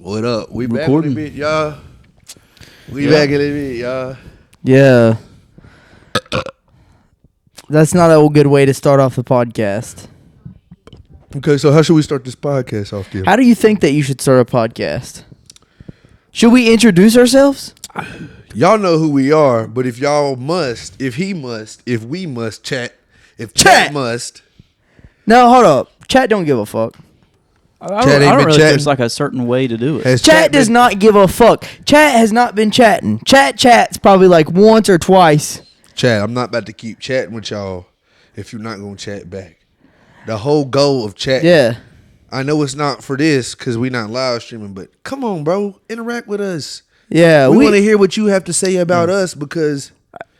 What up? We Recording. back in a bit, y'all. Back in a bit, y'all. Yeah. That's not a good way to start off the podcast. Okay, so how should we start this podcast off, Tim? How do you think that you should start a podcast? Should we introduce ourselves? Y'all know who we are, but if y'all must, if he must, if we must chat, if chat must. No, hold up. Chat don't give a fuck. I don't really think there's like a certain way to do it. Chat does not give a fuck. Chat has not been chatting. Chats probably like once or twice. Chat, I'm not about to keep chatting with y'all if you're not going to chat back. The whole goal of chat. Yeah. I know it's not for this because we're not live streaming, but come on, bro. Interact with us. Yeah. We want to hear what you have to say about us because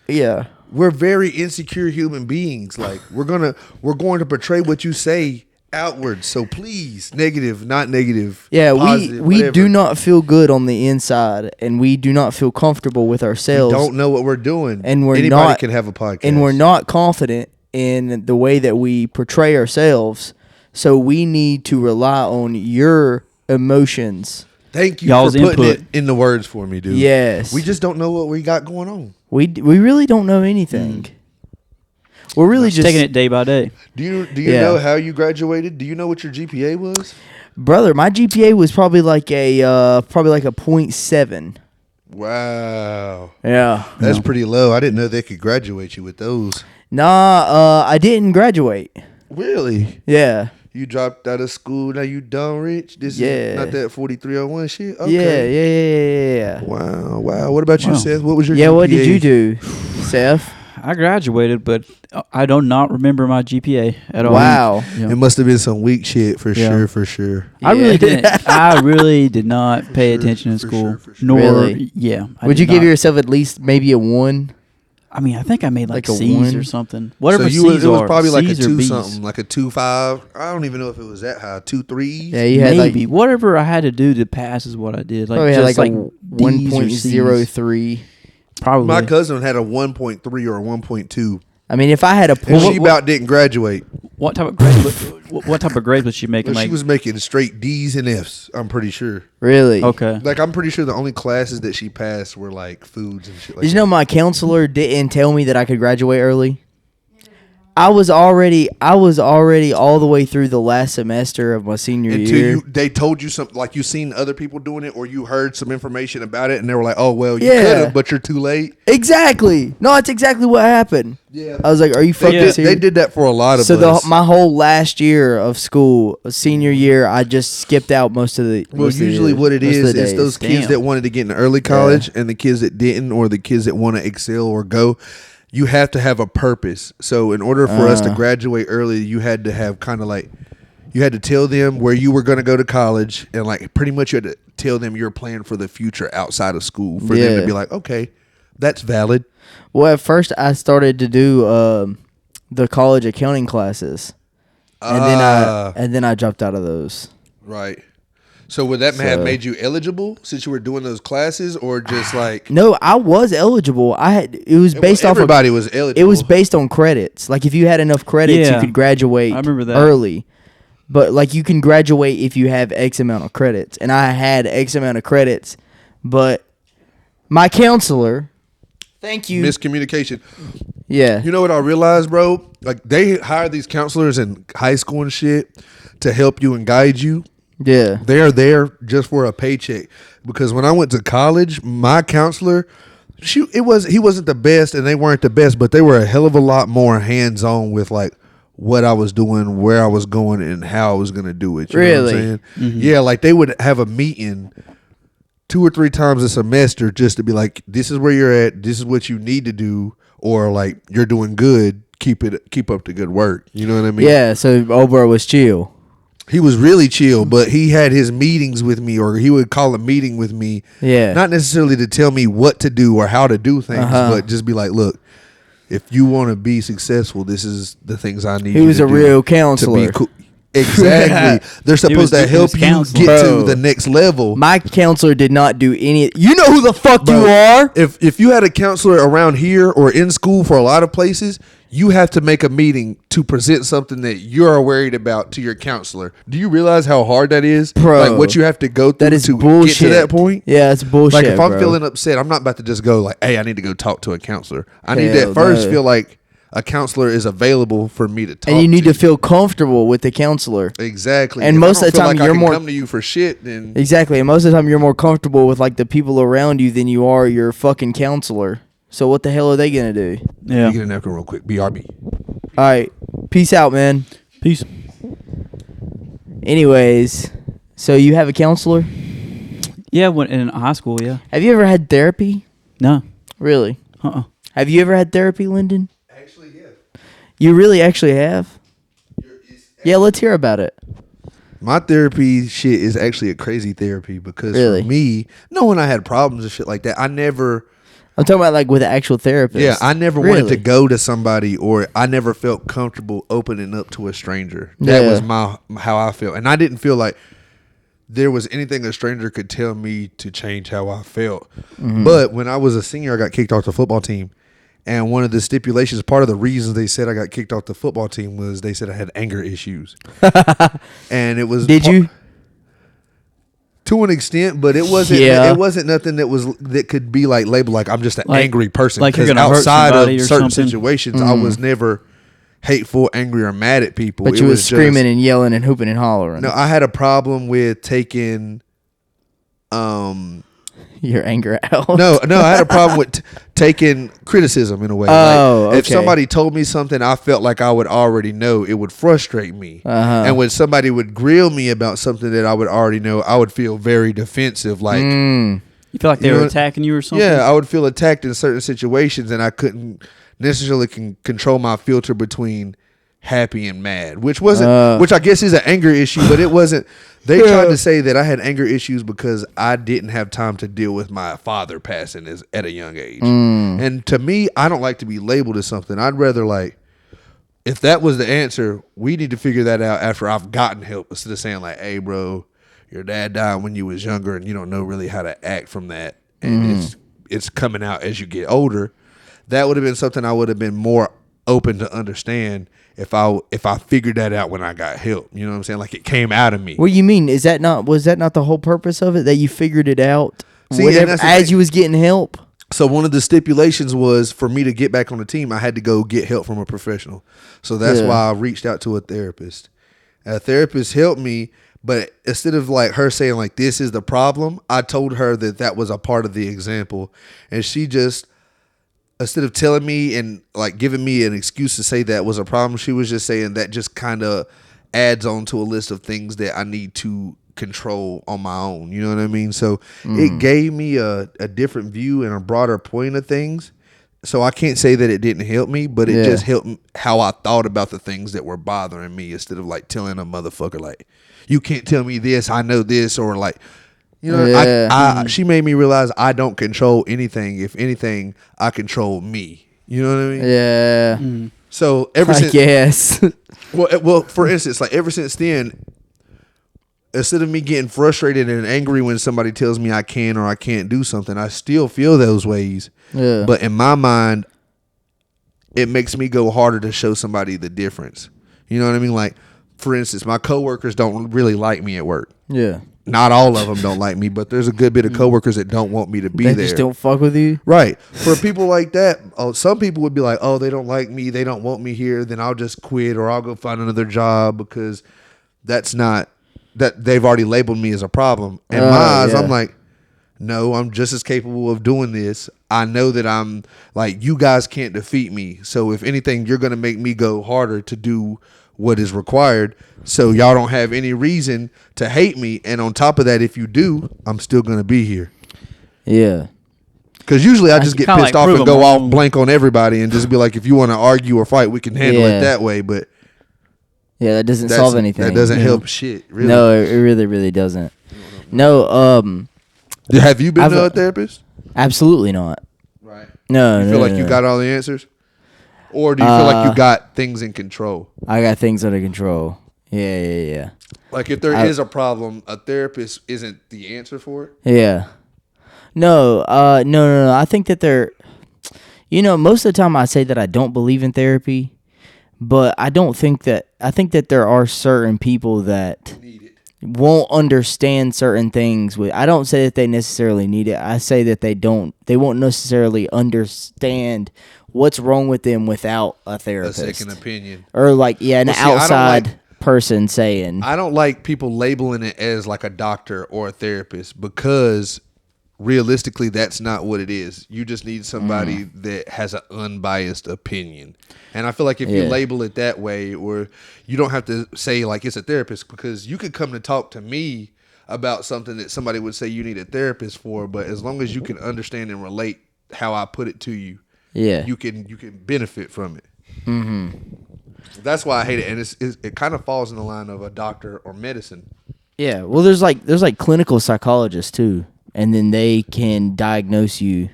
we're very insecure human beings. Like we're going to portray what you say outward. So please, negative, not negative. Yeah, positive, we whatever. do not feel good on the inside, and we do not feel comfortable with ourselves. We don't know what we're doing. And anybody can have a podcast. And we're not confident in the way that we portray ourselves. So we need to rely on your emotions. Thank you Y'all's for putting input. it in the words for me, dude. Yes. We just don't know what we got going on. We really don't know anything. We're really just taking it day by day. Do you know how you graduated? Do you know what your GPA was? Brother, my GPA was probably like a 0.7. Wow. Yeah. That's pretty low. I didn't know they could graduate you with those. Nah, I didn't graduate. Really? Yeah. You dropped out of school, now you done rich? This is not that 4301 shit? Okay. Yeah. Wow. What about you, Seth? What was your GPA? Yeah, what did you do, Seth? I graduated, but I do not remember my GPA at all. Wow. It must have been some weak shit for sure. I really didn't. I really did not pay attention in school. Nor, Really? yeah. Would you give yourself at least maybe a 1? I mean, I think I made like a C's 1? or something. Whatever so C's it was are. probably like C's a or 2 B's. something, like a 2.5. I don't even know if it was that high. 2.3. Yeah, you had Maybe whatever I had to do to pass is what I did. Like probably just had like like a D's or C's. 1.03. Probably. My cousin had a 1.3 or a 1.2. I mean, if I had a And she about didn't graduate. What type of grade? What type of grade was she making? She Like, was making straight D's and F's. I'm pretty sure. Really? okay. Like I'm pretty sure the only classes that she passed were like foods and shit like Did you that. know my counselor didn't tell me that I could graduate early? I was already all the way through the last semester of my senior year. They told you something, like you seen other people doing it, or you heard some information about it, and they were like, "Oh well, you Yeah. could have, but you're too late." Exactly. No, that's exactly what happened. Yeah, I was like, "Are you fucking serious?" they did that for a lot of So us. my whole last year of school, senior year, I just skipped out most of the. Well, most of usually the- what it most of is the is days. those kids Damn. that wanted to get into early college and the kids that didn't, or the kids that want to excel or go. You have to have a purpose. So in order for us to graduate early, you had to have kind of like, you had to tell them where you were going to go to college, and like pretty much you had to tell them your plan for the future outside of school for them to be like, okay, that's valid. Well, at first I started to do the college accounting classes, and then I dropped out of those. Right. So would that have made you eligible since you were doing those classes, or just like No, I was eligible. It was based off. Everybody was eligible. It was based on credits. Like if you had enough credits, you could graduate. I remember that. Early. But like you can graduate if you have X amount of credits, and I had X amount of credits, but my counselor, thank you, miscommunication. Yeah. You know what I realized, bro? Like they hire these counselors in high school and shit to help you and guide you. Yeah. They're there just for a paycheck. Because when I went to college, my counselor, he wasn't the best and they weren't the best, but they were a hell of a lot more hands-on with like what I was doing, where I was going, and how I was going to do it. You know what I'm saying? Mm-hmm. Yeah, like they would have a meeting 2 or 3 times a semester just to be like, this is where you're at, this is what you need to do, or like you're doing good, keep up the good work. You know what I mean? Yeah, so Oprah was chill. He was really chill, but he had his meetings with me, or he would call a meeting with me. Yeah. Not necessarily to tell me what to do or how to do things, but just be like, look, if you want to be successful, this is the things I need. He was you a to real do counselor. to be cool. Exactly. They're supposed to help you counselor. get Bro. to the next level. My counselor did not do any. You know who the fuck Bro, you are? If you had a counselor around here or in school for a lot of places, you have to make a meeting to present something that you're worried about to your counselor. Do you realize how hard that is? Bro, like what you have to go through that is to bullshit. get to that point? Yeah, it's bullshit. Like if I'm bro. feeling upset, I'm not about to just go like, hey, I need to go talk to a counselor. I need to Hell at first no. feel like a counselor is available for me to talk and you need to to feel comfortable with the counselor. Exactly. And if most I don't of the feel time like I you're can more come to you for shit, then exactly. And most of the time you're more comfortable with like the people around you than you are your fucking counselor. So what the hell are they gonna do? Yeah. you get a napkin real quick. BRB. All right, peace out, man. Peace. Anyways, so you have a counselor? Yeah, when in high school, yeah. Have you ever had therapy? No. Really? Have you ever had therapy, Lyndon? Actually, yeah. You really actually have? Yeah, let's hear about it. My therapy shit is actually a crazy therapy because Really? for me, knowing I had problems and shit like that, I'm talking about like with an actual therapist. Yeah, I never Really? wanted to go to somebody, or I never felt comfortable opening up to a stranger. That Yeah. was how I felt, and I didn't feel like there was anything a stranger could tell me to change how I felt. Mm-hmm. But when I was a senior, I got kicked off the football team, and one of the stipulations, part of the reasons they said I got kicked off the football team was they said I had anger issues, and it was Did you? to an extent, but it wasn't. Yeah. It wasn't nothing that could be like labeled like I'm just an Like- angry person. like you're 'Cause gonna hurt outside somebody of or certain something. situations, I was never hateful, angry, or mad at people. But It you was just- screaming and yelling and hooping and hollering. No, I had a problem with taking. Your anger out. No, I had a problem with taking criticism in a way. Oh, like, if okay. somebody told me something I felt like I would already know, it would frustrate me. Uh-huh. And when somebody would grill me about something that I would already know, I would feel very defensive. Like, Mm. You feel like they You were know- attacking you or something? yeah, I would feel attacked in certain situations, and I couldn't necessarily control my filter between happy and mad, which I guess is an anger issue, but it wasn't. They tried to say that I had anger issues because I didn't have time to deal with my father passing at a young age. And to me, I don't like to be labeled as something. I'd rather like, if that was the answer, we need to figure that out after I've gotten help, instead of saying like, hey, bro, your dad died when you was younger and you don't know really how to act from that. And it's coming out as you get older. That would have been something I would have been more open to understand if I figured that out when I got help. You know what I'm saying? Like it came out of me. What do you mean? Was that not the whole purpose of it, that you figured it out See, and whenever, that's the as thing. you was getting help? So one of the stipulations was for me to get back on the team, I had to go get help from a professional. So that's Yeah. why I reached out to a therapist. A therapist helped me, but instead of like her saying like this is the problem, I told her that was a part of the example, and she just, instead of telling me and like giving me an excuse to say that was a problem, she was just saying that just kind of adds on to a list of things that I need to control on my own. You know what I mean? So it gave me a different view and a broader point of things. So I can't say that it didn't help me, but it just helped how I thought about the things that were bothering me, instead of like telling a motherfucker like, you can't tell me this, I know this, or like, you know, Yeah. she made me realize I don't control anything. If anything, I control me. You know what I mean? Yeah. So ever I since, guess. well, for instance, like ever since then, instead of me getting frustrated and angry when somebody tells me I can or I can't do something, I still feel those ways. Yeah. But in my mind, it makes me go harder to show somebody the difference. You know what I mean? Like, for instance, my coworkers don't really like me at work. Yeah. Not all of them don't like me, but there's a good bit of coworkers that don't want me to be They there. just don't fuck with you. Right. For people like that, some people would be like, oh, they don't like me, they don't want me here, then I'll just quit or I'll go find another job because that's not, that they've already labeled me as a problem. In my eyes, yeah. I'm like, no, I'm just as capable of doing this. I know that I'm like, you guys can't defeat me. So if anything, you're going to make me go harder to do what is required. So y'all don't have any reason to hate me. And on top of that, if you do, I'm still going to be here. Yeah. Because usually I just get kinda pissed like off prove and 'em go wrong. off blank on everybody and just be like, if you want to argue or fight, we can handle Yeah. it that way. But Yeah, that doesn't solve anything. That doesn't Yeah. help shit. Really. No, it really, really doesn't. No, Have you been I've- to a therapist? absolutely not. Right. No, You no, feel no, like you no. got all the answers? Or do you feel like you got things in control? I got things under control. Yeah. Like if there is a problem, a therapist isn't the answer for it? Yeah. No, no. I think that they're, Most of the time I say that I don't believe in therapy, but I think that there are certain people that won't understand certain things. I don't say that they necessarily need it. I say that they won't necessarily understand what's wrong with them without a therapist. A second opinion. Or an outside person saying. I don't like people labeling it as like a doctor or a therapist, because realistically that's not what it is. You just need somebody that has an unbiased opinion. And I feel like if you label it that way, or you don't have to say like it's a therapist, because you could come to talk to me about something that somebody would say you need a therapist for, but as long as you can understand and relate how I put it to you, you can benefit from it. Mm-hmm. That's why I hate it, and it kind of falls in the line of a doctor or medicine. Yeah, well, there's like clinical psychologists too, and then they can diagnose you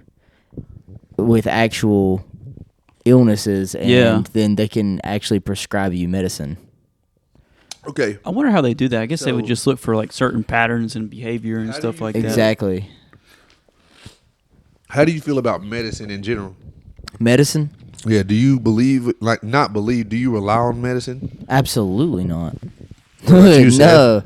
with actual illnesses, and then they can actually prescribe you medicine. Okay. I wonder how they do that. I guess they would just look for like certain patterns and behavior and stuff like that. Exactly. How do you feel about medicine in general? Medicine? Yeah, do you believe, do you rely on medicine? Absolutely not. No.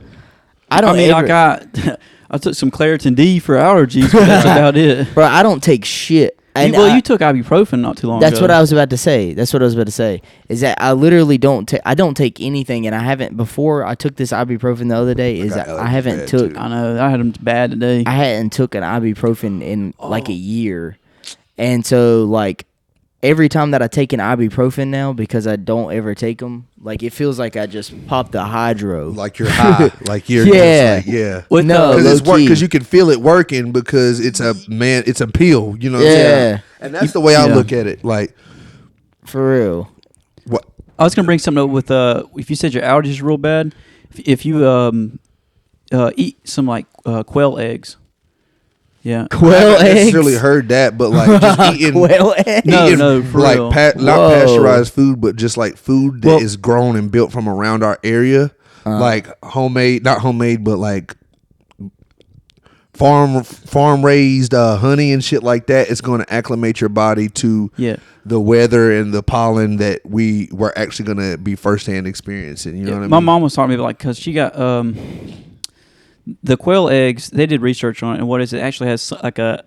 I took some Claritin D for allergies, but that's about it. Bro, I don't take shit. And you took ibuprofen not too long ago. That's what I was about to say. Is that I literally don't take anything, and I haven't before I took this ibuprofen the other day. I haven't took. I know I had them bad today. I hadn't took an ibuprofen in like a year, and so like every time that I take an ibuprofen now, because I don't ever take them, like it feels like I just popped the hydro. Like you're high. Like you're yeah. Just like, yeah. Well, no, because you can feel it working, because it's a pill, you know what I'm saying? And that's the way I look at it. Like, for real. What I was gonna bring something up with if you said your allergies are real bad, if you eat some like quail eggs. Yeah, quail eggs. I haven't necessarily heard that, but like just eating quail eggs. No, for like real. Not pasteurized food, but just like food that is grown and built from around our area, like homemade, not homemade, but like farm raised honey and shit like that. It's going to acclimate your body to the weather and the pollen that we were actually going to be firsthand experiencing. You know what I mean? My mom was talking to me because she got the quail eggs. They did research on it, and what is it actually has like an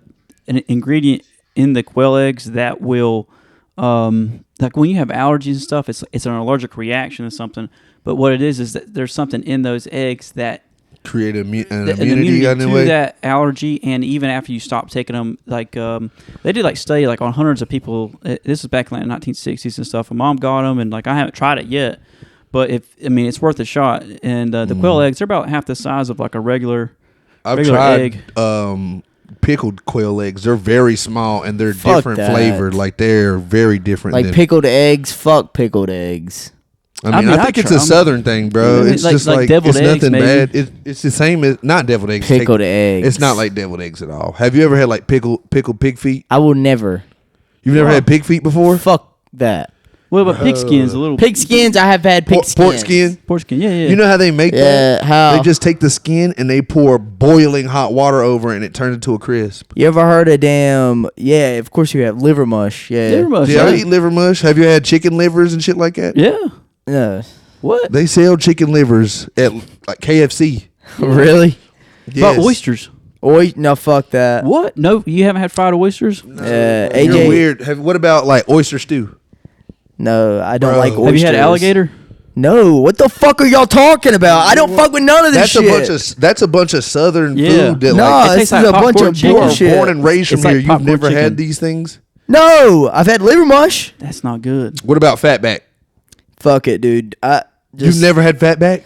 ingredient in the quail eggs that will like when you have allergies and stuff, it's an allergic reaction or something. But what it is that there's something in those eggs that create an immunity to that allergy. And even after you stop taking them, like they did like study like on hundreds of people. This is back in the 1960s and stuff. And Mom got them, and like I haven't tried it yet, but it's worth a shot. And the quail eggs, they're about half the size of like a regular egg. Pickled quail eggs. They're very small and they're different flavored. Like they're very different. Like pickled eggs. Fuck pickled eggs. I think it's a southern thing, bro. It's just like it's nothing bad. It's the same as not deviled eggs. Pickled eggs. It's not like deviled eggs at all. Have you ever had like pickled pig feet? I will never. You've never had pig feet before? Fuck that. What about pig skins? Pig skins. I have had pig skins. Pork skin. Pork skin. Yeah. You know how they make that? How? They just take the skin and they pour boiling hot water over it, and it turns into a crisp. You ever heard of damn? Yeah, of course you have liver mush. Yeah, liver mush. Yeah, I eat liver mush. Have you had chicken livers and shit like that? Yeah. Yeah. What? They sell chicken livers at like KFC. Really? Yes. But oysters. No, fuck that. What? No, you haven't had fried oysters? No. AJ, you're weird. What about like oyster stew? No, I don't like oysters. Have you had alligator? No. What the fuck are y'all talking about? I don't fuck with none of this shit. That's a bunch of southern food. That this is a bunch of bullshit. Born and raised from here. You've never had these things? No, I've had liver mush. That's not good. What about fatback? Fuck it, dude. You've never had fatback?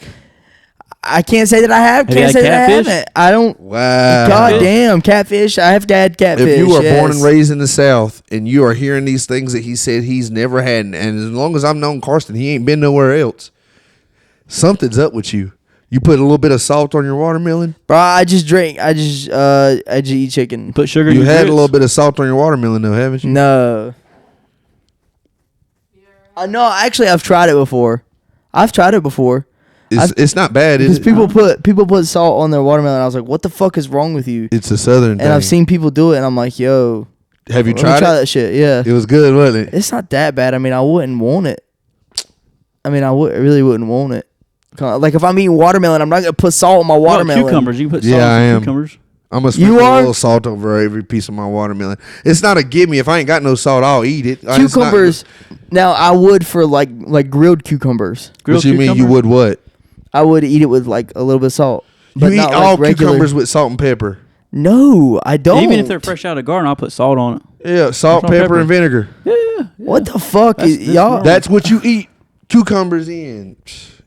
I can't say that I have. Can't say that I haven't. I don't. Wow. God damn, catfish. I have had catfish. If you are born and raised in the South and you are hearing these things that he said he's never had, and as long as I've known Karsten, he ain't been nowhere else. Something's up with you. You put a little bit of salt on your watermelon? Bro, I just eat chicken. Put sugar in your grits? You had a little bit of salt on your watermelon though, haven't you? No. No, actually I've tried it before. It's not bad. Because people put salt on their watermelon. I was like, what the fuck is wrong with you? It's a southern thing. And I've seen people do it, and I'm like, yo, Have you Let me tried try it? that shit. Yeah, It was good, wasn't it? it's not that bad. I mean, I wouldn't want it. I mean, really wouldn't want it. Like if I'm eating watermelon, I'm not gonna put salt on my watermelon. Cucumbers. You put salt Yeah, I on am. cucumbers. I'm gonna You sprinkle a are? little salt over every piece of my watermelon. It's not a gimme. If I ain't got no salt, I'll eat it. It's not- Cucumbers. Now I would for like grilled cucumbers. Grilled What you mean? You cucumbers? would what? I would eat it with like a little bit of salt. You But eat not all like regular. cucumbers with salt and pepper. No, I don't. Even if they're fresh out of the garden, I'll put salt on it. Yeah, salt, Salt, pepper, pepper. and vinegar. Yeah. What the fuck That's- is that's y'all? normal. That's what you eat cucumbers in.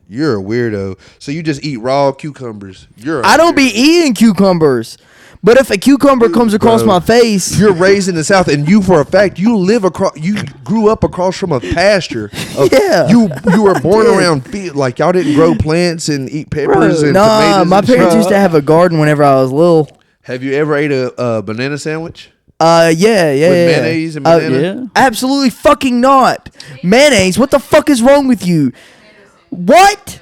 You're a weirdo. So you just eat raw cucumbers. I don't be eating cucumbers. But if a cucumber comes across bro. my face, You're raised in the South, and you, for a fact, you live across. You grew up across from a pasture. Yeah. You were born did. around like y'all didn't grow plants and eat peppers and nah, tomatoes. my and parents shit. used to have a garden whenever I was little. Have you ever ate a banana sandwich? Yeah. With yeah. mayonnaise and banana? Yeah. Absolutely fucking not. Mayonnaise, what the fuck is wrong with you? What?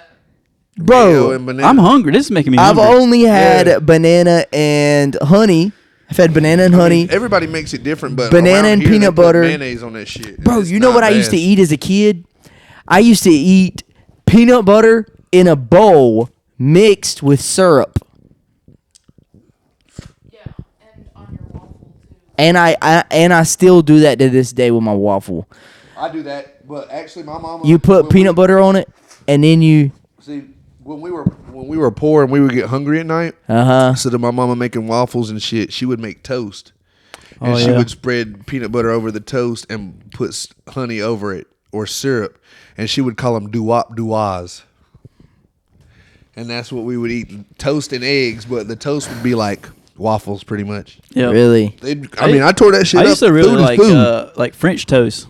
Mayo Bro, and banana. I'm hungry. This is making me I've hungry. only had Yeah. banana and honey. I've had banana and I honey. mean, everybody makes it different, but Banana around and here, they peanut put butter. mayonnaise on that shit. Bro, It's you know not what I used bad. to eat as a kid? I used to eat peanut butter in a bowl mixed with syrup. Yeah, and on your waffle too. And I still do that to this day with my waffle. I do that, but actually, my mama. You put when peanut butter on it, and then you See, when we were poor and we would get hungry at night, uh-huh. instead of my mama making waffles and shit, she would make toast, and Oh, she yeah. would spread peanut butter over the toast and put honey over it or syrup, and she would call them doo-wop doo-wahs. And that's what we would eat, toast and eggs, but the toast would be like waffles, pretty much. Yeah. Really? I tore that shit I up. used to really Food is food. like French toast.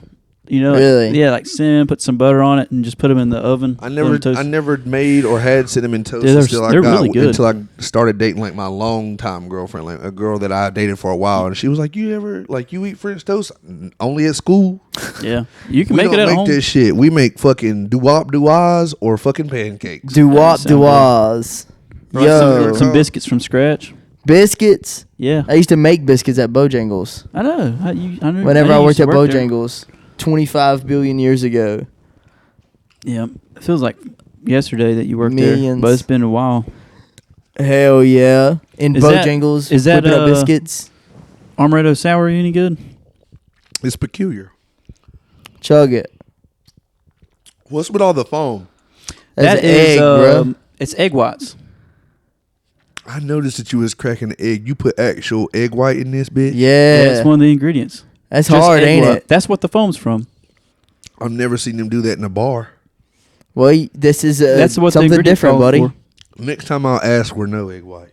You know, Really? yeah, like cinnamon, put some butter on it, and just put them in the oven. I let 'em never, toast. I never made or had cinnamon toast Dude, they're really good. until I started dating like my longtime girlfriend, like a girl that I dated for a while, and she was like, "You ever you eat French toast only at school? Yeah, you can We make it don't at make home. this shit. We make fucking doo-wop doo-wahs or fucking pancakes. Doo-wop sound good. doo-wahs. Right, Yo. some biscuits from scratch. Biscuits. Yeah, I used to make biscuits at Bojangles. I know. I knew, Whenever I used worked to at work there. Bojangles 25 billion years ago. Yeah, it feels like yesterday that you worked Millions. there, but it's been a while. Hell yeah. In Is that- Bojangles. is that, whipping up uh, biscuits. Amaretto sour any good? It's peculiar. Chug it. What's with all the foam? That's That an is, egg, bro. it's egg whites. I noticed that you was cracking the egg. You put actual egg white in this bitch. Yeah. It's one of the ingredients. That's Just hard, egg ain't white. it? That's what the foam's from. I've never seen them do that in a bar. Well, this is That's what the something ingredient different, calls buddy. for. Next time I'll ask for no egg white.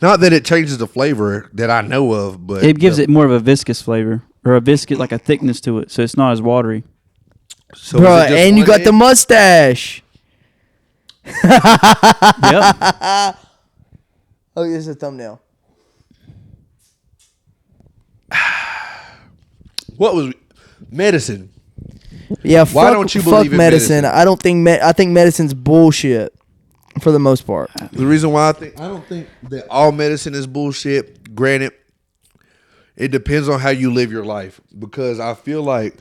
Not that it changes the flavor that I know of, but It gives it more of a viscous flavor, or a viscous, like a thickness to it, so it's not as watery. So Bro, is it just and you one got egg? the mustache. Yep. Oh, this is a thumbnail. What was medicine? Yeah, Why don't you fuck believe in medicine? medicine? I don't think I think medicine's bullshit for the most part. The reason why I don't think that all medicine is bullshit. Granted, it depends on how you live your life, because I feel like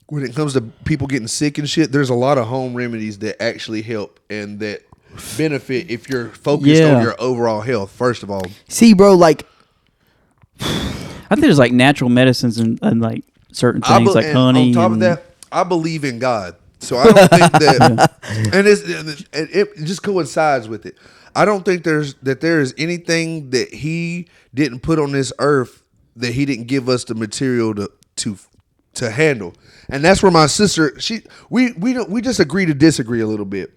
when it comes to people getting sick and shit, there's a lot of home remedies that actually help and that benefit if you're focused on your overall health. First of all, See, bro, like I think there's like natural medicines and like certain things like and honey. on top of and- that, I believe in God, so I don't think that, and it just coincides with it. I don't think there is anything that He didn't put on this earth that He didn't give us the material to handle, and that's where my sister we just agree to disagree a little bit,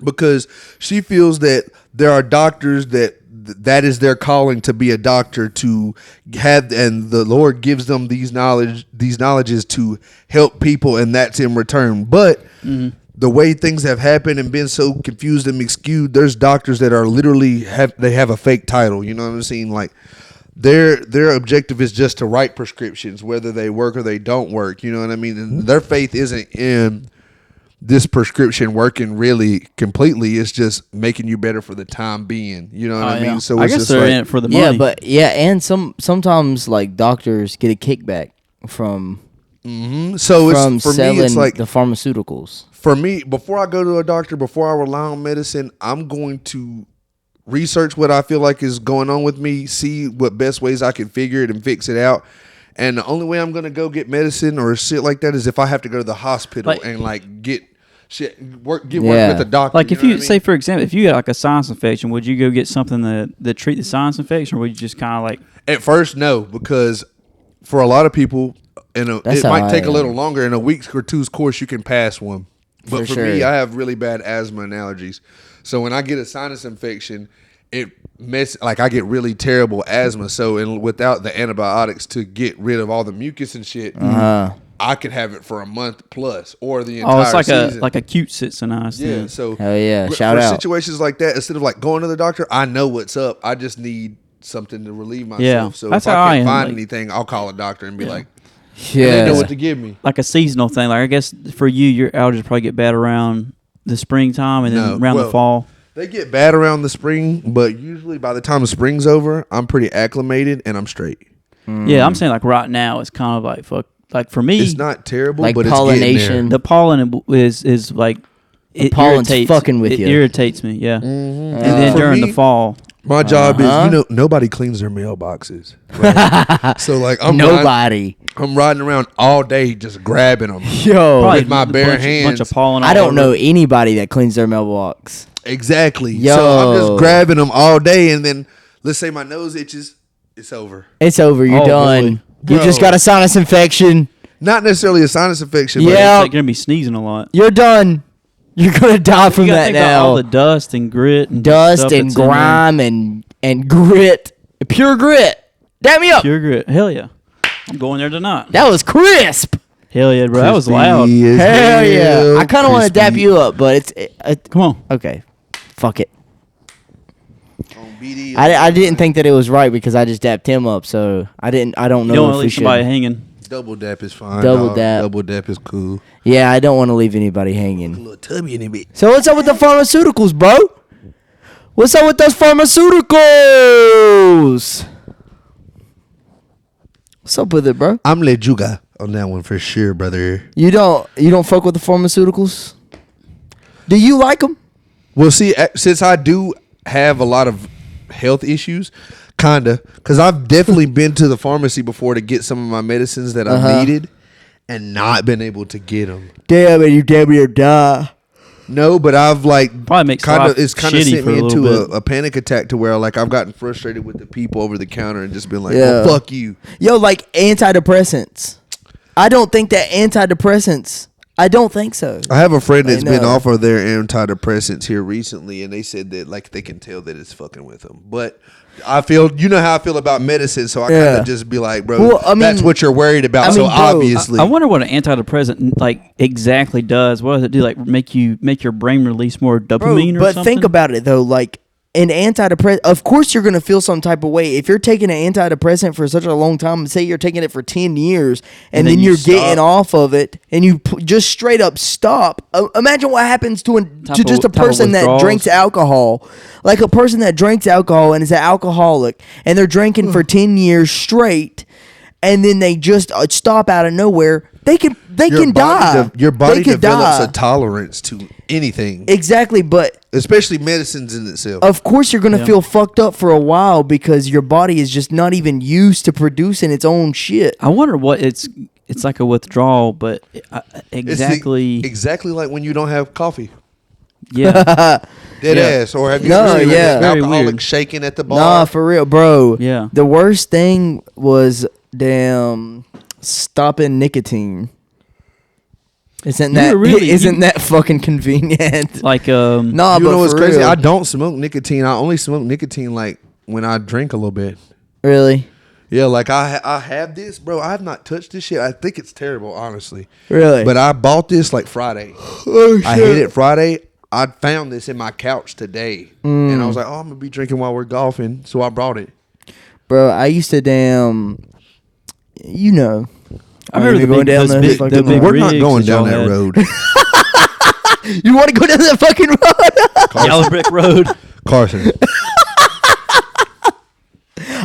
because she feels that there are doctors that is their calling to be a doctor, to have, and the Lord gives them these knowledges to help people, and that's in return. But the way things have happened and been so confused and skewed, there's doctors that are literally have a fake title. You know what I'm saying? Like their objective is just to write prescriptions, whether they work or they don't work. You know what I mean? And their faith isn't in this prescription working really completely. It's just making you better for the time being. You know what I mean? So I it's guess just they're like, in it for the money. and sometimes like doctors get a kickback from so from it's, for selling me, it's like the pharmaceuticals. for me, before I go to a doctor, before I rely on medicine, I'm going to research what I feel like is going on with me, see what best ways I can figure it and fix it out. And the only way I'm gonna go get medicine or shit like that is if I have to go to the hospital and like get work with the doctor. Like if know you what I say, mean? for example, if you got like a sinus infection, would you go get something that treat the sinus infection, or would you just kind of like? At first, no, because for a lot of people, That's it how might I take a am. little longer. In a week or two's course, you can pass one. But for me, sure. I have really bad asthma and allergies. So when I get a sinus infection, I get really terrible asthma. So without the antibiotics to get rid of all the mucus and shit, I could have it for a month plus or the entire Oh, it's like season. a cute sinus. Yeah, so Hell yeah, for shout out. situations like that, instead of like going to the doctor, I know what's up. I just need something to relieve myself. Yeah, So that's if how I I can't am, find like- anything, I'll call a doctor and be like, Yeah, they know what to give me. Like a seasonal thing. Like I guess for you, your allergies probably get bad around the springtime and then around the fall. They get bad around the spring, but usually by the time the spring's over, I'm pretty acclimated and I'm straight. Yeah, I'm saying like right now, it's kind of like fuck. Like for me, It's not terrible, Like but pollination. it's getting the pollen is like it pollen's irritates, fucking with it you. irritates me. Yeah, and then For during me- the fall, there. My job is, nobody cleans their mailboxes. Right? So like nobody. I'm riding around all day just grabbing them. Yo, probably with my a bare bunch hands. of pollen. I all don't over. know anybody that cleans their mailbox. Exactly. Yo. So I'm just grabbing them all day, and then let's say my nose itches, it's over. It's over. You're Oh, done. boy. You just Bro. got a sinus infection. Not necessarily a sinus infection. Yeah. But It's like you're gonna be sneezing a lot. You're done. You're gonna die from You gotta that think about all now. the dust and grit and Dust stuff and that's in there. grime and grit, pure grit. Damn me up. Pure grit. Hell yeah, I'm going there tonight. That was crisp. Hell yeah, bro. That was loud. Crispy as Hell yeah. hell, I kind of want to dap crispy. you up, but Come on. okay. Fuck it. On BD. I didn't think that it was right because I just dapped him up, so I don't You know don't want if to we leave should. somebody hanging. Double dap is fine. Double dog. dap. Double dap is cool. Yeah, I don't want to leave anybody A hanging. little tubby in a bit. So what's up with the pharmaceuticals, bro? What's up with those pharmaceuticals? What's up with it, bro? I'm Lejuga on that one for sure, brother. You don't fuck with the pharmaceuticals? Do you like them? Well, see, since I do have a lot of health issues, kinda, because I've definitely been to the pharmacy before to get some of my medicines that I've needed, and not been able to get them. Damn it, you damn near die. No, but I've like Probably makes kind of life it's kind of shitty sent for me a little into bit. a panic attack to where like I've gotten frustrated with the people over the counter and just been like, Yeah. well, fuck you. Yo, like antidepressants. I don't think that antidepressants. I don't think so. I have a friend that's been know. off of their antidepressants here recently, and they said that like they can tell that it's fucking with them. But I feel, you know how I feel about medicine, so I kind Yeah. of just be like, bro, Well, I mean- that's what you're worried about. I So mean, bro, obviously, I wonder what an antidepressant like exactly does. What does it do? Like make your brain release more dopamine or but something? think about it though, like an antidepressant. Of course, you're gonna feel some type of way if you're taking an antidepressant for such a long time. Say you're taking it for 10 years, and then then you you're getting stop. off of it, and you just straight up stop. Imagine what happens to just a type of person that withdrawals. drinks alcohol, like a person that drinks alcohol and is an alcoholic, and they're drinking for 10 years straight, and then they just stop out of nowhere. They can die. Your body They could develops die. a tolerance to anything, Exactly, but especially medicines in itself. of course you're gonna Yeah. feel fucked up for a while because your body is just not even used to producing its own shit. I wonder what it's like a withdrawal, but It's exactly like when you don't have coffee. yeah, Dead Yeah. ass. Or have you No, ever seen yeah. an Very alcoholic weird. shaking at the bar? Nah, for real, bro. Yeah. The worst thing was damn stopping nicotine. Isn't You that were really- isn't that fucking convenient? like Nah, You but know what's for crazy? real. I don't smoke nicotine. I only smoke nicotine like when I drink a little bit. Really, Yeah, like I have this, bro. I have not touched this shit. I think it's terrible, honestly. really. But I bought this like Friday. oh, I hit it Friday. I found this in my couch today, and I was like, "Oh, I'm gonna be drinking while we're golfing," so I brought it. bro. I used to damn, you know. I remember going down those the big, fucking the big road. We're not rigs going that y'all down that had. road. You want to go down that fucking road? Yellow brick road. Carson.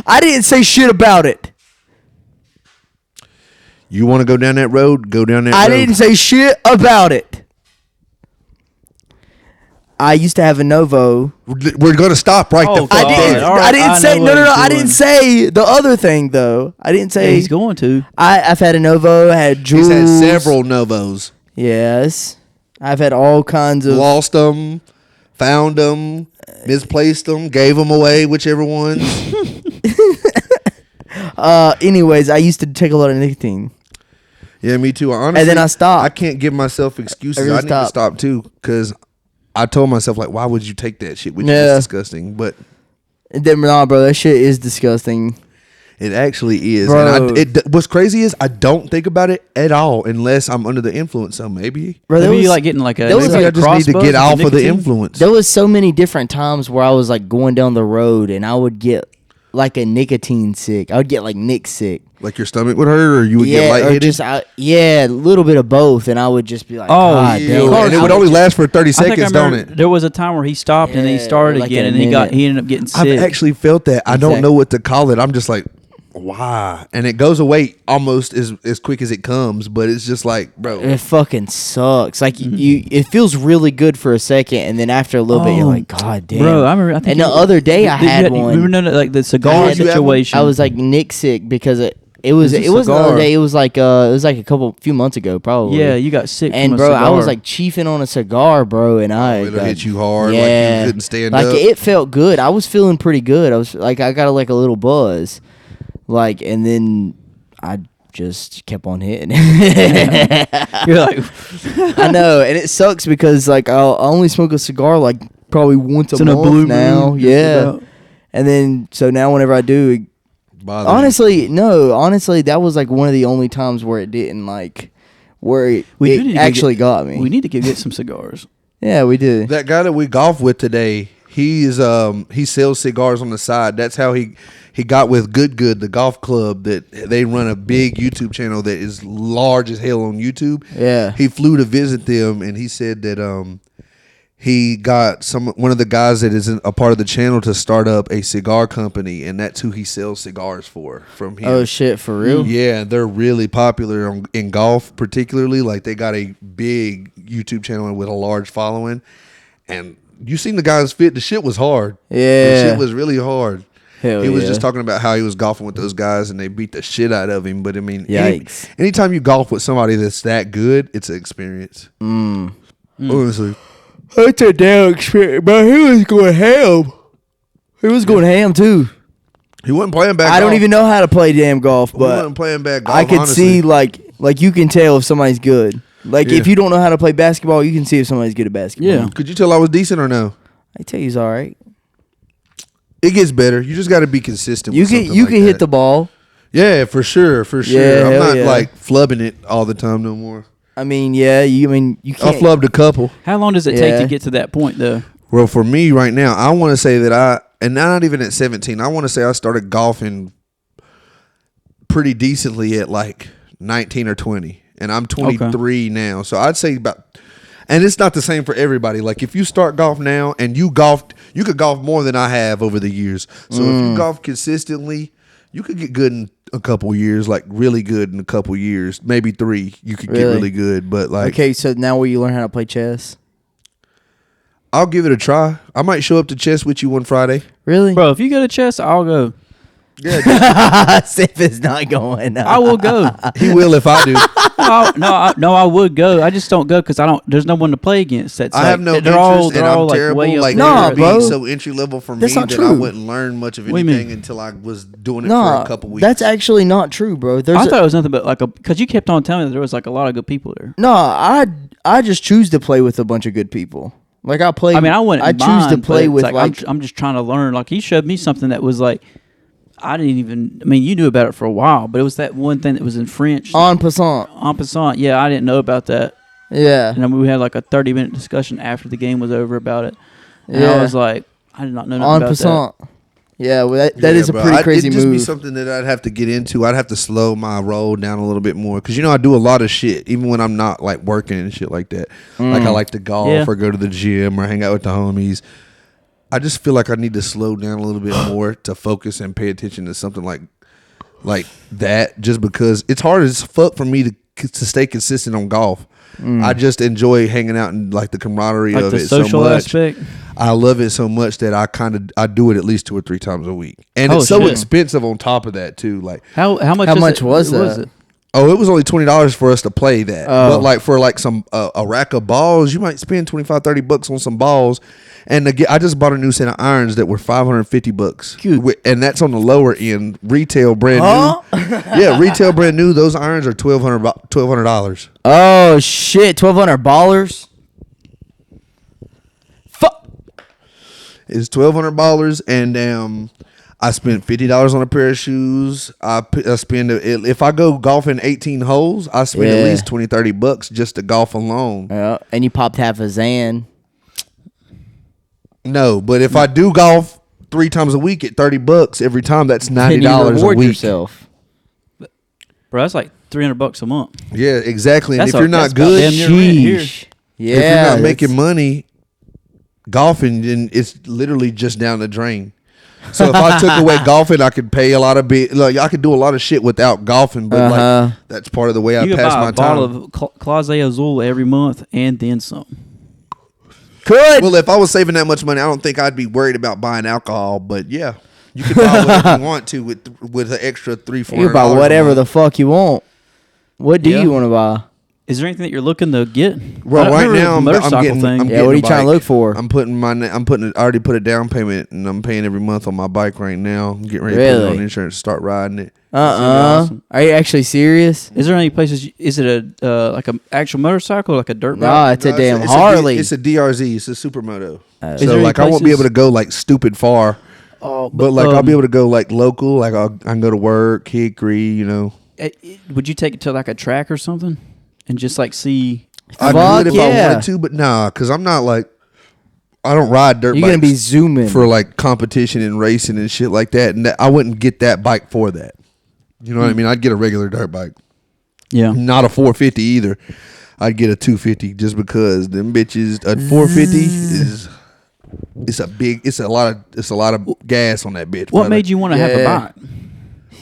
I didn't say shit about it. You want to go down that road? Go down that road. I didn't say shit about it. I used to have a Novo. We're going to stop right Oh, the fuck God. there. All right, I didn't I say know no. what he's I doing. didn't say the other thing though. I didn't Yeah, say he's going to. I've had a Novo. I had Jules. He's had several Novos. Yes, I've had all kinds of. Lost them, found them, misplaced them, gave them away, whichever ones. Anyways, I used to take a lot of nicotine. Yeah, me too. Honestly, And then I stopped. I can't give myself excuses. I I really need to stopped. stop too because I told myself like, why would you take that shit? Which Yeah. is disgusting, but Nah, bro, that shit is disgusting. it actually is. Bro. And what's crazy is I don't think about it at all unless I'm under the influence. So maybe Bro, there Maybe was, you like getting like a. there was maybe like I just need to crossbuzz get with off of the nicotine? influence. there was so many different times where I was like going down the road and I would get like a nicotine sick. I would get like Nick sick. Like your stomach would hurt, or you would get Or lightheaded. just a little bit of both, and I would just be like, Oh, God yeah. damn. and it would only last for 30 I think I seconds, don't remember it? there was a time where he stopped and then he Yeah, started like again, in a and minute. he ended up getting I've sick. actually felt that. I don't Exactly. know what to call it. I'm just like, why? And it goes away almost as quick as it comes, but it's just like, bro. It fucking sucks. Like Mm-hmm. it feels really good for a second, and then after a little bit, you're Oh, like, God damn. Bro, I remember. I think And the you- other day I you had you one. Remember like the cigar Did you have one? situation? I was like Nick sick because it was It was a it wasn't the other cigar. day. It was like a few months ago probably. yeah, you got sick. And from a bro, I was cigar. like chiefing on a cigar, bro, and I it'll got- hit you hard, like you couldn't stand like up. it felt good. I was feeling pretty good. I was like, I got like a little buzz, like, and then I just kept on hitting. you're like, I know, and it sucks because like I only smoke a cigar like probably once it's a in a month blue now. moon, just Yeah, about. and then so now whenever I do, Bother you. honestly, that was like one of the only times where it didn't like where it We do need to actually get- got me. We need to go get some cigars. Yeah, we did. That guy that we golf with today, he sells cigars on the side. That's how he got with Good, the golf club that they run a big YouTube channel that is large as hell on YouTube. Yeah. He flew to visit them, and he said that he got one of the guys that is a part of the channel to start up a cigar company, and that's who he sells cigars from him. Oh shit, for real? Yeah, they're really popular in golf, particularly. Like they got a big YouTube channel with a large following, and you seen the guys fit. The shit was hard. Yeah. the shit was really hard. Hell he was yeah. just talking about how he was golfing with those guys, and they beat the shit out of him. But I mean, Yikes. anytime you golf with somebody that's that good, it's an experience. Honestly, It's a damn experience, but he was going ham. He was going ham too. he wasn't playing bad. I don't golf. even know how to play damn golf, He but wasn't playing bad golf. I could honestly. see like you can tell if somebody's good. Like Yeah. if you don't know how to play basketball, you can see if somebody's good at basketball. Yeah. Could you tell I was decent or no? I tell you, he's all right. It gets better. You just got to be consistent. You with can something you like can hit that. the ball. Yeah, for sure. Yeah, I'm hell not yeah. like flubbing it all the time no more. I mean, yeah. You I can't. flubbed a couple. How long does it take Yeah. to get to that point, though? Well, for me right now, I want to say that and not even at 17, I want to say I started golfing pretty decently at like 19 or 20. And I'm 23 now. So I'd say about, and it's not the same for everybody. Like if you start golf now and you could golf more than I have over the years. So if you golf consistently, you could get good in a couple years, like really good in a couple years, maybe 3. You could get Really? really good, but like Okay, so now will you learn how to play chess? I'll give it a try. I might show up to chess with you one Friday. Really? Bro, if you go to chess, I'll go. Yeah, Seth is not going. I will go. he will if I do. I would go. I just don't go because I don't. There's no one to play against. That's I have no they're all, interest, they're and all I'm like terrible. way up Like, there. Nah, it would bro. be so entry level for me That's not that I true. wouldn't learn much of What do you anything mean? until I was doing it No, for a couple weeks. that's actually not true, bro. There's I thought it was nothing but like because you kept on telling me that there was like a lot of good people there. no. I just choose to play with a bunch of good people. Like I play. I mean, I wouldn't. I choose mind, to but play it's with like I'm just trying to learn. Like he showed me something that was like I didn't even. I mean, you knew about it for a while, but it was that one thing that was in French. en passant. En passant. Yeah, I didn't know about that. Yeah. And then we had like a 30-minute discussion after the game was over about it. And Yeah. I was like, I did not know nothing En about passant. that. Yeah, well, that is a bro. pretty crazy It'd just move. be something that I'd have to get into. I'd have to slow my roll down a little bit more because I do a lot of shit even when I'm not like working and shit like that. Like I like to golf or go to the gym or hang out with the homies. I just feel like I need to slow down a little bit more to focus and pay attention to something like that. Just because it's hard as fuck for me to stay consistent on golf. I just enjoy hanging out and like the camaraderie Like of the it so social much. aspect. I love it so much that I do it at least 2 or 3 times a week, and Oh, it's so shit. expensive on top of that too. Like, How much? How is much it, was that? it? oh, it was only $20 for us to play that, Oh. but like for like some a rack of balls, you might spend $25-$30 on some balls. And I just bought a new set of irons that were $550, and that's on the lower end. Retail brand new, yeah, retail brand new. Those irons are $1,200. Oh shit, $1,200. Fuck. It's $1,200, and I spent $50 on a pair of shoes. I spend if I go golfing 18 holes, I spend at least $20-$30 just to golf alone. Yeah, and you popped half a Zan. No, but if I do golf 3 times a week at $30 every time, that's $90 Then you a reward week. yourself. Bro, that's like $300 a month. Yeah, exactly. And That's if you're not that's good, about damn near rent here. Sheesh. if you're Yeah, not making money golfing, then it's literally just down the drain. So if I took away golfing, I could pay a lot of like I could do a lot of shit without golfing, but like that's part of the way I You could pass buy my a bottle time. of Clase Azul every month and then some. Could. Well, if I was saving that much money, I don't think I'd be worried about buying alcohol. But yeah, you can buy whatever you want to with an extra $300-$400. You can buy whatever the fuck you want. What do Yeah. you want to buy? Is there anything that you're looking to get? Well, I right remember now the I'm motorcycle getting. thing. I'm Yeah, getting what are a you trying to bike. look for? I already put a down payment, and I'm paying every month on my bike right now. I'm getting ready to put it Really? on insurance, start riding it. awesome. Are you actually serious? Is there any places? Is it a like an actual motorcycle, or like a dirt bike? Nah, it's a damn it's Harley. It's a DRZ. It's a supermoto. Is So there any like I won't be able places- to go like stupid far, Oh, but like I'll be able to go like local. Like I can go to work, Hickory. Would you take it to like a track or something, and just like see? I Fuck could if yeah. I wanted to, but nah, because I'm not like I don't ride dirt You're bikes gonna be zooming. for like competition and racing and shit like that. And I wouldn't get that bike for that. You know what I mean? I'd get a regular dirt bike, Yeah. not a 450 either. I'd get a 250 just because them bitches. A 450 is it's a lot of gas on that bitch. What brother. made you want to have a Yeah. bike?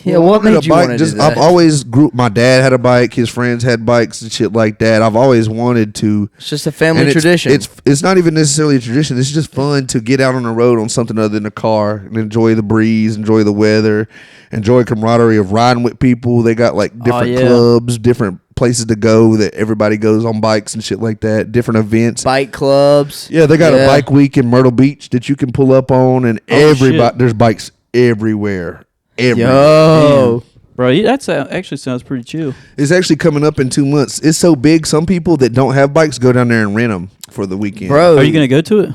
Yeah, Well, what I wanted made a you bike, want to do that? I've always my dad had a bike, his friends had bikes and shit like that. I've always wanted to. It's just a family And tradition. It's not even necessarily a tradition. It's just fun to get out on the road on something other than a car and enjoy the breeze, enjoy the weather, enjoy camaraderie of riding with people. They got like different yeah. clubs, different places to go that everybody goes on bikes and shit like that. Different events. Bike clubs. Yeah, they got a bike week in Myrtle Beach that you can pull up on, and shit. there's bikes everywhere. Yo. Bro, that actually sounds pretty chill. It's actually coming up in 2 months. It's so big, some people that don't have bikes go down there and rent them for the weekend. Bro. Are you gonna go to it?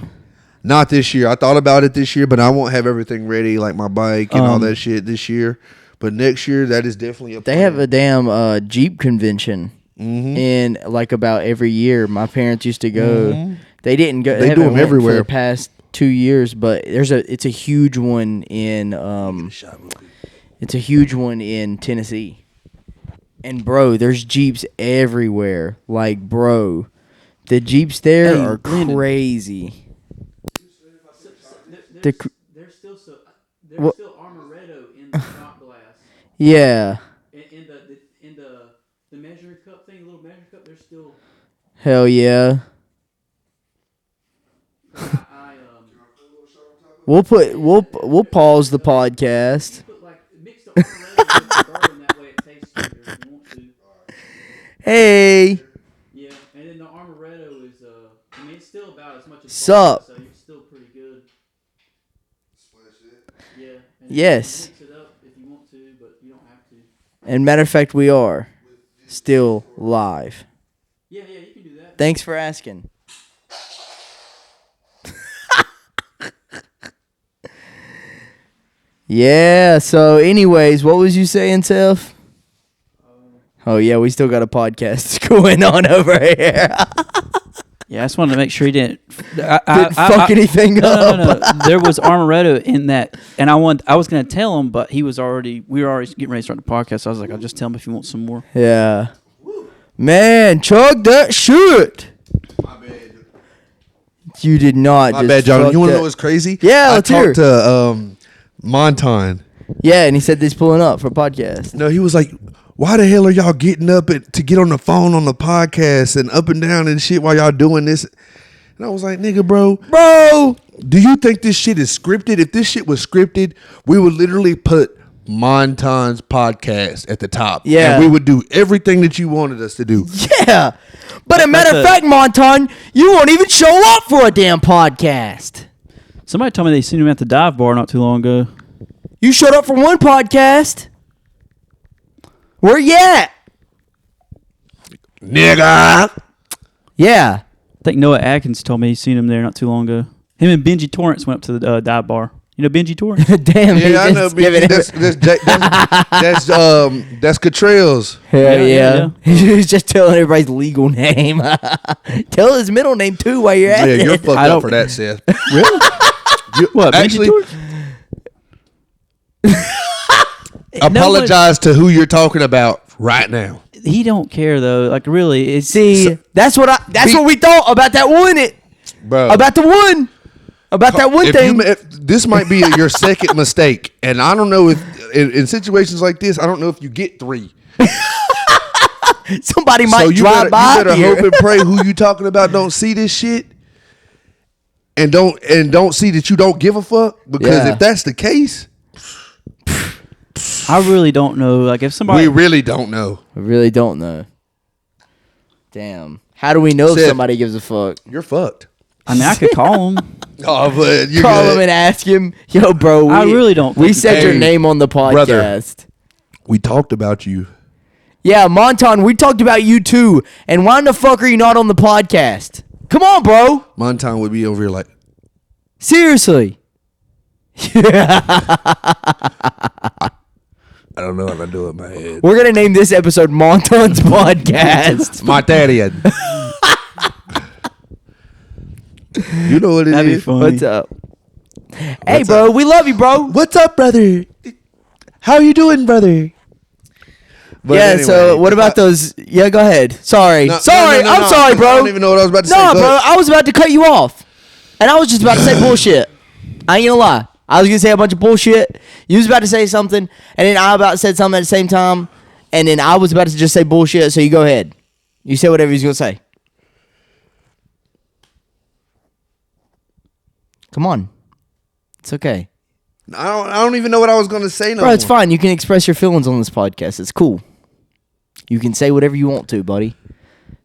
Not this year. I thought about it this year, but I won't have everything ready, like my bike and all that shit this year. But next year, that is definitely a They plan. have a damn Jeep convention in like about every year. My parents used to go. They didn't go. They do haven't them went everywhere. for the past 2 years, but it's a huge one in it's a huge one in Tennessee. And bro, there's Jeeps everywhere. Like bro, the Jeeps there Hey, are Lyndon. crazy. There's still What? still Armoretto in the shot glass. Yeah. In the measuring cup thing, little measuring cup. There's still. Hell yeah. We'll pause the podcast. Put like mix the Armoretto with the bourbon, that way it tastes sweeter if you want to. Hey. Yeah, and then the Armoretto is I mean it's still about as much as Sup? vodka, so it's still pretty good. Yeah. And Yes. you can mix it up if you want to, but you don't have to. And matter of fact, we are still live. Yeah, you can do that. Thanks for asking. Yeah, so anyways, what was you saying, Seth? Oh yeah, we still got a podcast going on over here. Yeah, I just wanted to make sure he didn't fuck anything up. No. There was Armoretto in that, and I was going to tell him, but we were already getting ready to start the podcast. So I was like, I'll just tell him if he wants some more. Yeah. Man, chug that shit. My bad. You did not. My bad, John. You want to know what's crazy? Yeah, let's hear talked to Monton. Yeah, and he said he's pulling up for a podcast. No, he was like, why the hell are y'all getting up to get on the phone on the podcast and up and down and shit while y'all doing this? And I was like, nigga, bro, do you think this shit is scripted? If this shit was scripted, we would literally put Monton's podcast at the top. Yeah. And we would do everything that you wanted us to do. Yeah. But a matter of fact, Monton, you won't even show up for a damn podcast. Somebody told me they seen him at the dive bar not too long ago. You showed up for one podcast. Where you at? Nigga. Yeah. I think Noah Atkins told me he seen him there not too long ago. Him and Benji Torrance went up to the dive bar. You know Benji Torrance? Damn. Yeah, I know. That's Cottrell's. Hell Yeah. He's just telling everybody's legal name. Tell his middle name too while you're at Yeah, it. you're fucked up for that, Seth. Really? What? Actually, Benji Torrance? apologize to who you're talking about right now. He don't care though. Like really, it's See, that's what we thought about that one. Bro. About that one thing. If this might be your second mistake, and I don't know if in situations like this, I don't know if you get 3. Somebody might drive by. You better here. hope and pray who you talking about don't see this shit, and don't see that you don't give a fuck. Because if that's the case, I really don't know. Like if somebody, we really don't know. I really don't know. Damn. How do we know if Seth, somebody gives a fuck? You're fucked. I mean, I could call him. Oh, but you're Call good. him and ask him, yo, bro. I really don't We think said he- your Hey, name on the podcast. brother. We talked about you. Yeah, Monton, we talked about you too. And why the fuck are you not on the podcast? Come on, bro. Monton would be over here like, Seriously. I don't know what I do in my head. We're going to name this episode Monton's Podcast. Martarian. You know what it That'd be is. funny. What's up? Hey, What's bro, up? we love you, bro. What's up, brother? How you doing, brother? But yeah, anyway, so what about those? Yeah, go ahead. Sorry. No, sorry. no, I'm sorry, bro. I don't even know what I was about to say. No, Go bro, ahead. I was about to cut you off. And I was just about to say bullshit. I ain't gonna lie. I was gonna say a bunch of bullshit. You was about to say something, and then I about said something at the same time, and then I was about to just say bullshit, so you go ahead. You say whatever you're gonna say. Come on. It's okay. I don't even know what I was going to say no Bro, it's more. fine. You can express your feelings on this podcast. It's cool. You can say whatever you want to, buddy.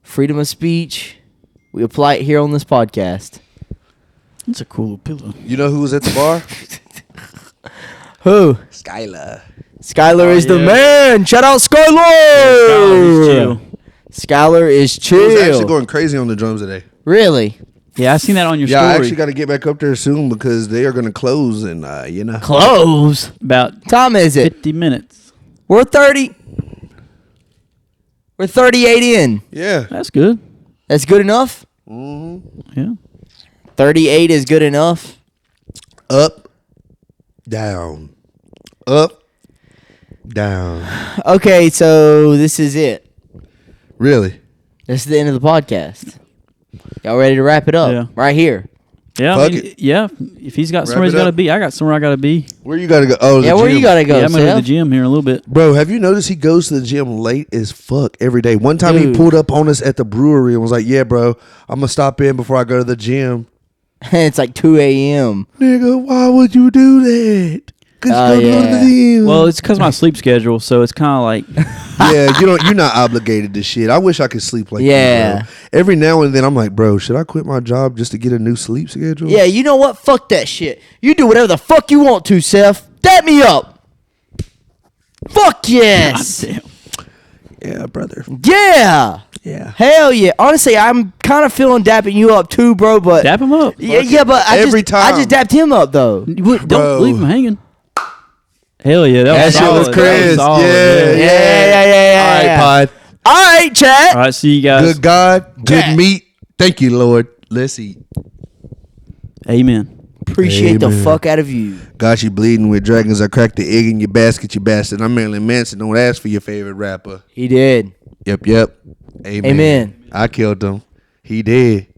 Freedom of speech. We apply it here on this podcast. It's a cool pillow. You know who was at the bar? Who? Skylar. Skylar is the yeah. man. Shout out Skylar. Skylar is He was actually chill. going crazy on the drums today. Really? Yeah, I seen that on your Yeah, I story. actually got to get back up there soon because they are going to close in, Close. About Time is it? 50 minutes. We're 30. We're 38 in. Yeah. That's good. That's good enough? Yeah. 38 is good enough. Up, down. Up, down. Okay, so this is it. Really? This is the end of the podcast. Y'all ready to wrap it up? Yeah. Right here. Yeah, Fuck it. yeah. If he's got Wrap somewhere he's it got to up. be, I got somewhere I got to be. Where you got to go? Oh, the Yeah, where gym. you gotta go, Yeah, I'm going to Seth? the gym here in a little bit. Bro, have you noticed he goes to the gym late as fuck every day? One time he Dude. pulled up on us at the brewery and was like, yeah, bro, I'm going to stop in before I go to the gym. It's like 2 a.m. Nigga, why would you do that? Because Oh, you go to yeah. the gym. Well, it's because my sleep schedule, so it's kind of like, Yeah, you're not obligated to shit. I wish I could sleep like Yeah. you, bro. Every now and then I'm like, bro, should I quit my job just to get a new sleep schedule? Yeah, you know what? Fuck that shit. You do whatever the fuck you want to, Seth. Dap me up. Fuck yes. damn. Yeah, brother. Yeah. Yeah. Hell yeah. Honestly, I'm kind of feeling dapping you up too, bro, but Dap him up. yeah, but I Every just I time. just dapped him up though. Don't Bro. leave him hanging. Hell yeah, that was That shit was solid. crazy. solid, Yeah. Yeah. All right, pod. All right, chat. All right, see you guys. Good God, good Yeah. meat, Thank you, Lord. Let's eat. Amen. Appreciate the Amen. fuck out of you. Got you bleeding with dragons. I cracked the egg in your basket, you bastard. I'm Marilyn Manson. Don't ask for your favorite rapper. He did. Yep. Amen. Amen. I killed him. He did.